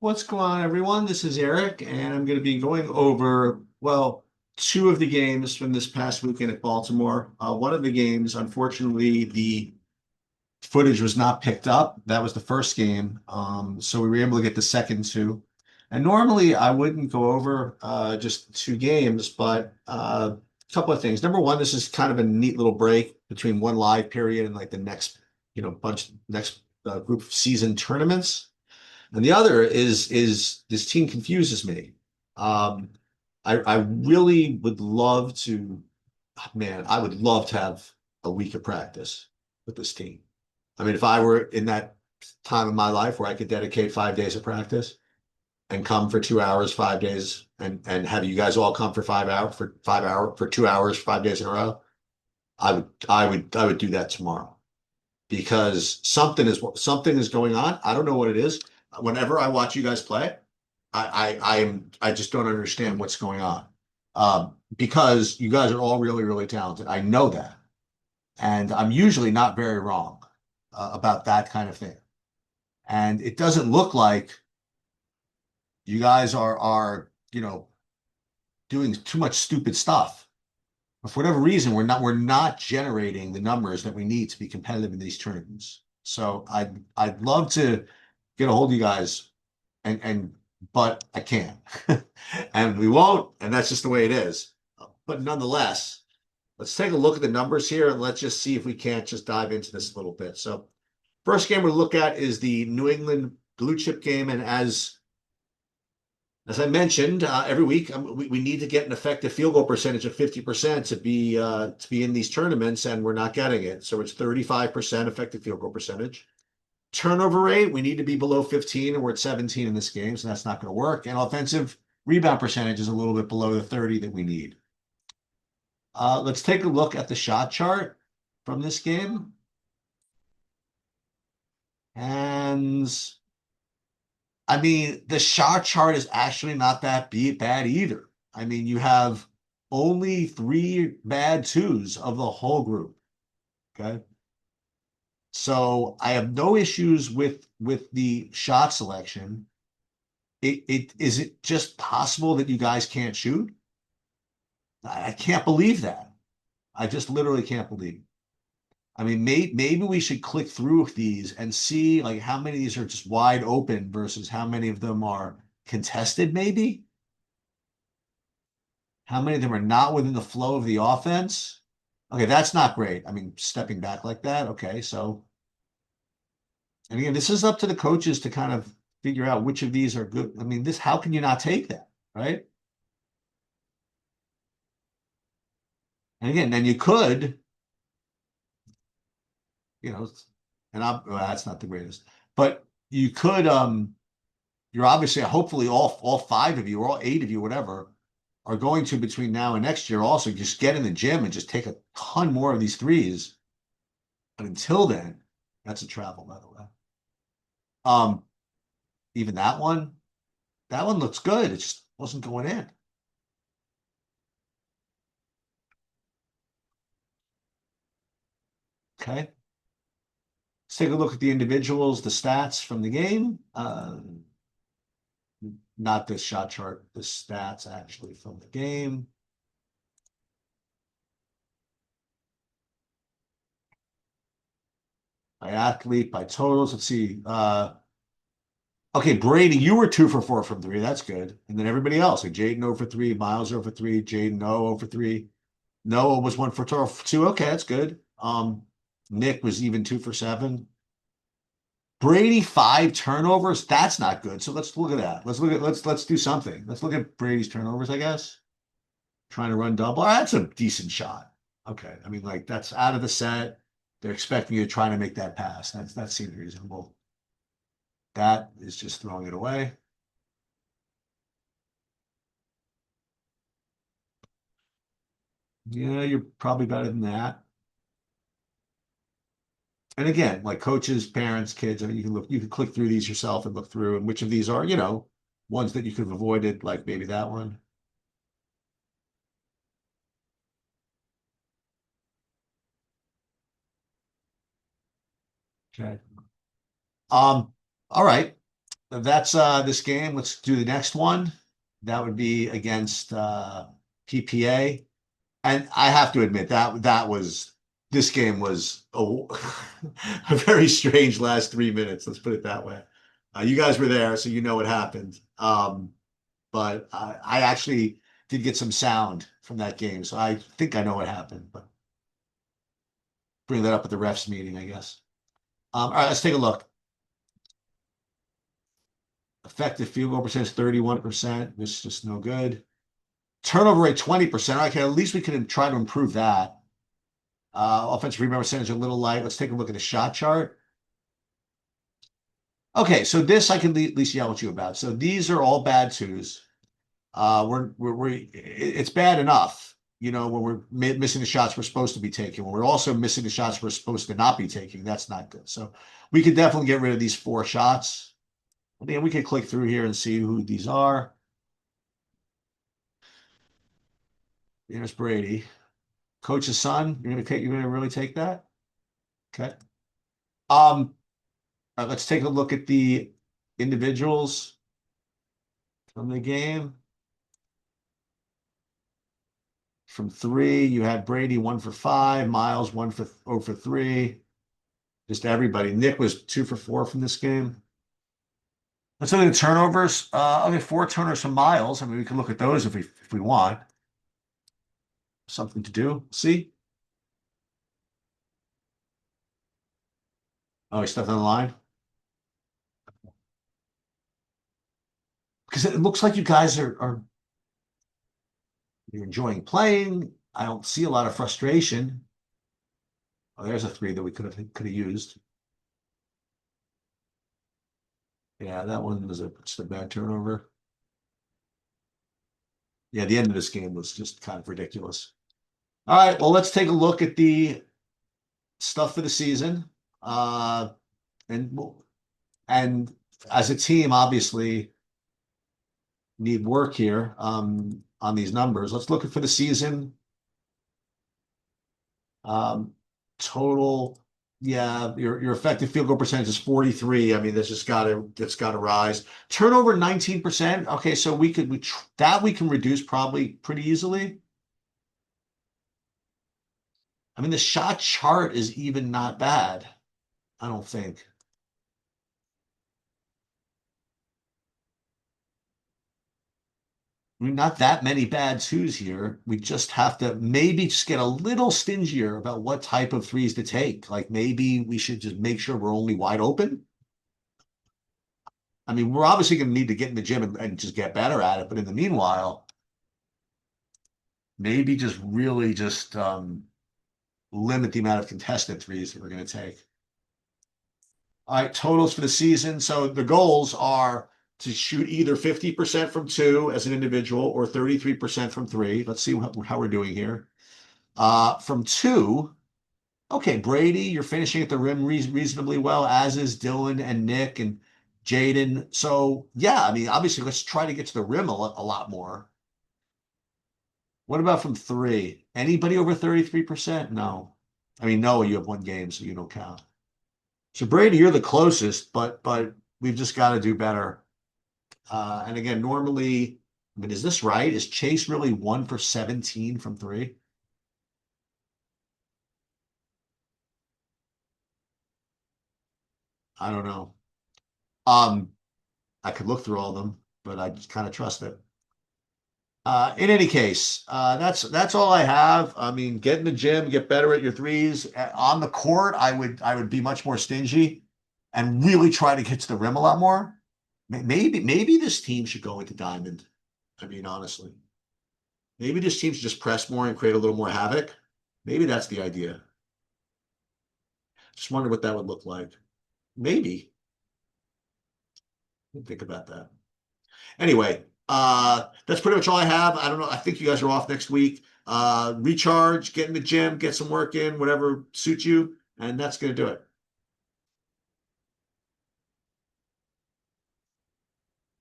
What's going on, everyone? This is Eric, and I'm going to be going over, well, two of the games from this past weekend at Baltimore. One of the games, unfortunately, the footage was not picked up. That was the first game, so we were able to get the second two. And normally I wouldn't go over just two games, but a couple of things. Number one, this is kind of a neat little break between one live period and like the next, next group of season tournaments. And the other is this team confuses me. Um, I really would love to, man, I would love to have a week of practice with this team. I mean, if I were in that time of my life where I could dedicate 5 days of practice and come for 2 hours, 5 days, and have you guys all come for 5 hours for 2 hours, 5 days in a row, I would do that tomorrow because something is going on. I don't know what it is. Whenever I watch you guys play, I just don't understand what's going on. Because you guys are all really, really talented. I know that. And I'm usually not very wrong about that kind of thing. And it doesn't look like you guys are, doing too much stupid stuff. But for whatever reason, we're not generating the numbers that we need to be competitive in these tournaments. So I'd love to get a hold of you guys and but I can't. And we won't, and that's just the way it is. But nonetheless, let's take a look at the numbers here and let's just see if we can't just dive into this a little bit. So first game we look at is the New England blue chip game. And as I mentioned, every week we need to get an effective field goal percentage of 50% to be in these tournaments, and we're not getting it. So it's 35% effective field goal percentage. Turnover rate, we need to be below 15, and we're at 17 in this game, so that's not going to work. And offensive rebound percentage is a little bit below the 30 that we need. Let's take a look at the shot chart from this game. And I mean, the shot chart is actually not that bad either. I mean, you have only three bad twos of the whole group. Okay. So I have no issues with the shot selection. Is it just possible that you guys can't shoot? I can't believe that. I just literally can't believe it. I mean, maybe we should click through these and see like how many of these are just wide open versus how many of them are contested, maybe. How many of them are not within the flow of the offense? Okay, that's not great. I mean, stepping back like that. Okay, so, and again, this is up to the coaches to kind of figure out which of these are good. I mean, how can you not take that, right? And again, then you could, you know, and well, that's not the greatest, but you could, you're obviously, hopefully all five of you or all eight of you, whatever, are going to between now and next year also just get in the gym and just take a ton more of these threes. But until then, that's a travel, by the way. Um, Even that one looks good. It just wasn't going in. Okay. Let's take a look at the individuals, the stats from the game. Not this shot chart, the stats actually from the game. By athlete, by totals. Let's see. Okay, Brady, you were 2 for 4 from three. That's good. And then everybody else, like Jaden 0 for 3, Miles 0 for 3, Jaden 0 for 3. Noah was 1 for 2. Okay, that's good. Nick was even 2 for 7. Brady 5 turnovers. That's not good. So let's look at that. Let's do something. Let's look at Brady's turnovers, I guess. Trying to run double. That's a decent shot. Okay. I mean, like that's out of the set. They're expecting you to try to make that pass. That seems reasonable. That is just throwing it away. Yeah, you're probably better than that. And again, like coaches, parents, kids, I mean, you can click through these yourself and look through and which of these are, ones that you could have avoided, like maybe that one. Okay. All right. That's this game. Let's do the next one. That would be against PPA. And I have to admit that was this game was a very strange last 3 minutes. Let's put it that way. You guys were there, so you know what happened. But I actually did get some sound from that game, so I think I know what happened. But bring that up at the refs meeting, I guess. All right, let's take a look. Effective field goal percentage 31%. This is just no good. Turnover rate 20%. Okay, at least we can try to improve that. Offensive rebound percentage a little light. Let's take a look at the shot chart. Okay, so this I can at least yell at you about. So these are all bad twos. It's bad enough, when we're missing the shots we're supposed to be taking. When we're also missing the shots we're supposed to not be taking, that's not good. So we could definitely get rid of these 4 shots. I mean, we could click through here and see who these are. There's Brady, coach's son. You're gonna really take that? Okay. Let's take a look at the individuals from the game. From 3, you had Brady 1 for 5, Miles 1 for 3. Just everybody. Nick was 2 for 4 from this game. Let's look at the turnovers. Okay, 4 turnovers from Miles. I mean, we can look at those if we want. Something to do. See? Oh, he stepped on the line. Because it looks like you guys are you're enjoying playing. I don't see a lot of frustration. Oh, there's a 3 that we could have used. Yeah, that one was just a bad turnover. Yeah, the end of this game was just kind of ridiculous. All right, well, let's take a look at the stuff for the season. And and as a team, obviously, need work here on these numbers. Let's look at for the season. Um, Total, yeah, your effective field goal percentage is 43. I mean, it's gotta rise. Turnover 19%. Okay, so we can reduce probably pretty easily. I mean, the shot chart is even not bad, I don't think. I mean, not that many bad twos here. We just have to maybe just get a little stingier about what type of threes to take. Like maybe we should just make sure we're only wide open. I mean, we're obviously going to need to get in the gym and just get better at it. But in the meanwhile, maybe just really just limit the amount of contested threes that we're going to take. All right, totals for the season. So the goals are to shoot either 50% from 2 as an individual or 33% from 3. Let's see how we're doing here. From 2, okay, Brady, you're finishing at the rim reasonably well, as is Dylan and Nick and Jaden. So yeah, I mean, obviously, let's try to get to the rim a lot more. What about from 3? Anybody over 33%? No. I mean, no, you have 1 game, so you don't count. So Brady, you're the closest, but we've just got to do better. And again, normally, I mean, is this right? Is Chase really 1 for 17 from 3? I don't know. Um, I could look through all of them, but I just kind of trust it. In any case, that's all I have. I mean, get in the gym, get better at your threes. On the court, I would be much more stingy and really try to get to the rim a lot more. Maybe this team should go into diamond. I mean, honestly, maybe this team should just press more and create a little more havoc. Maybe that's the idea. Just wonder what that would look like. Maybe. Think about that. Anyway, that's pretty much all I have. I don't know. I think you guys are off next week. Recharge, get in the gym, get some work in, whatever suits you, and that's going to do it.